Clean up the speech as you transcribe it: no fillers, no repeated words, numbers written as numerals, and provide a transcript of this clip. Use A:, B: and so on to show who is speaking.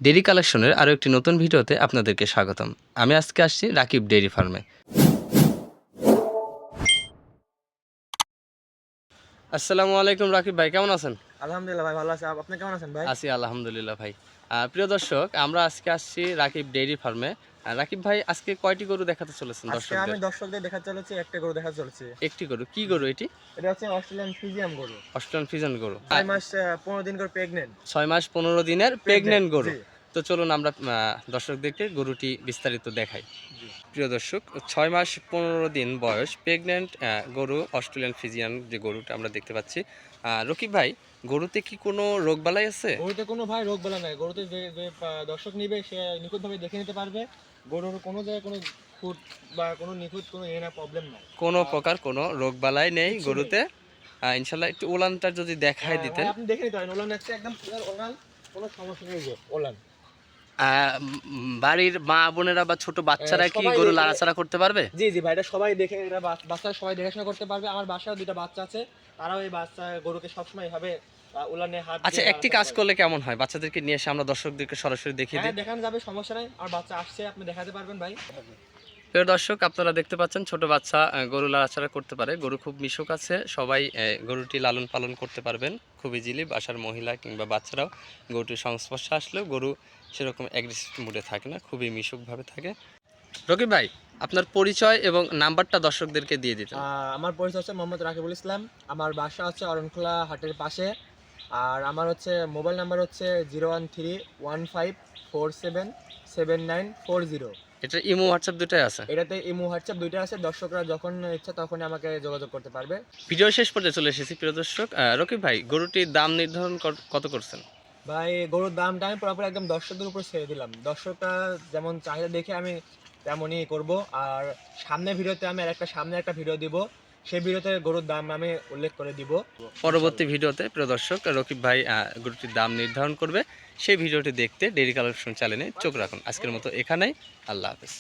A: Dairy কালেকশনের আরও একটি নতুন ভিডিওতে আপনাদেরকে স্বাগতম। আমি আজকে আসছি রাকিব ডেইরি ফার্মে। আসসালামু আলাইকুম রাকিব ভাই, কেমন আছেন?
B: আলহামদুলিল্লাহ ভাই, ভালো আছি। আপনি কেমন আছেন ভাই?
A: আছি আলহামদুলিল্লাহ ভাই। প্রিয় দর্শক, আমরা আজকে আসছি রাকিব ডেইরি ফার্মে। রাকিব ভাই, আজকে কয়টি গরু দেখাতে চলেছেন
B: আজকে আমি
A: দর্শকদের?
B: দর্শকদের দেখা চলেছি, একটা গরু দেখা চলেছে।
A: একটি গরু, কি গরু এটি?
B: এটা হচ্ছে অস্ট্রেলিয়ান ফ্রিজিয়ান গরু।
A: অস্ট্রেলিয়ান ফ্রিজিয়ান গরু।
B: 6 মাস 15 দিন করে প্রেগনেন্ট।
A: 6 মাস 15 দিনের প্রেগনেন্ট গরু।
B: জি।
A: তো চলুন আমরা দর্শকদেরকে গরুটি বিস্তারিত দেখাই।
B: জি।
A: প্রিয় দর্শক, 6 মাস 15 দিন বয়স প্রেগনেন্ট গরু অস্ট্রেলিয়ান ফিজিয়ান যে গরুটা আমরা দেখতে পাচ্ছি। রকিব ভাই, গরুতে কি কোনো রোগবালাই আছে?
B: গরুতে কোনো ভাই রোগ বালা নাই। গরুতে যে যে দর্শক নিবে সে নিখুঁতভাবে দেখে নিতে পারবে। গরুর কোনো জায়গায় কোনো খুঁত বা কোনো নিখুঁত কোনো প্রবলেম নাই।
A: কোনো প্রকার কোনো রোগবালাই নেই
B: কিচ্ছু
A: গরুতে। ইনশাল্লাহ একটু ওলানটা যদি দেখায়
B: ভাই
A: দিতেন।
B: আপনি দেখে নিতে পারেন। ওলান হচ্ছে একদম ক্লিয়ার ওলান। কোনো সমস্যা নেই যে ওলান।
A: বাড়ির মা বোনেরা বা ছোট বাচ্চারা কি
B: সবাই
A: গরু লাড়াচাড়া করতে পারবে?
B: জি, জি ভাই, এটা সবাই দেখে, এটা বাচ্চারা সবাই দেখাশোনা করতে পারবে। আমার বাসায় 2টা বাচ্চা আছে। তারাও এই বাচ্চা গরুকে সবসময় এভাবে উলানে হাত
A: আচ্ছা,
B: দিয়ে
A: একটি
B: নাড়াচাড়া
A: কাজ
B: করে।
A: করলে কেমন হয়? বাচ্চাদেরকে নিয়ে এসে আমরা দর্শকদেরকে সরাসরি দেখিয়ে
B: হ্যাঁ,
A: দিই।
B: দেখানো যাবে, সমস্যা নাই। আমার বাচ্চা আসছে, আপনি দেখাতে পারবেন ভাই।
A: প্রিয় দর্শক, আপনারা দেখতে পাচ্ছেন ছোট বাচ্চা গরু লাড়াচাড়া করতে পারে। গরু খুব মিশুক আছে, সবাই গরুটি লালন পালন করতে পারবেন খুব ইজিলি। বাসার মহিলা কিংবা বাচ্চারাও গরুটির সংস্পর্শে আসলেও গরু সেরকম অ্যাগ্রেসিভ মুডে থাকে না, খুবই মিশুকভাবে থাকে। রকিব ভাই, আপনার পরিচয় এবং নাম্বারটা দর্শকদেরকে দিয়ে দিতেন।
B: আমার পরিচয় হচ্ছে মোহাম্মদ রাকিবুল ইসলাম। আমার বাসা হচ্ছে অরণখোলা হাটের পাশে। আর আমার হচ্ছে মোবাইল নাম্বার হচ্ছে 01315477940।
A: এটা ইমো হোয়াটসঅ্যাপ দুটাই আছে।
B: এটাতে ইমো হোয়াটসঅ্যাপ 2টা আছে। দর্শকরা যখন ইচ্ছা তখনই আমাকে যোগাযোগ করতে পারবে।
A: ভিডিও শেষ পর্যায়ে চলে এসেছি প্রিয় দর্শক। রকিব ভাই, গরুটির দাম নির্ধারণ কত করছেন?
B: ভাই গরুর দামটা আমি পুরোপুরি একদম দর্শকদের উপর ছেড়ে দিলাম। দর্শকরা যেমন চাহিদা দেখে আমি তেমনই করব। আর সামনে একটা ভিডিও দিব। সেই ভিডিওতে গরুর দাম আমি উল্লেখ করে দিব।
A: পরবর্তী ভিডিওতে প্রিয় দর্শক, রকিব ভাই গরুটির দাম নির্ধারণ করবে। সেই ভিডিওটি দেখতে ডেইরি কালেকশন চ্যানেলে চোখ রাখুন। আজকের মতো এখানেই, আল্লাহ হাফেজ।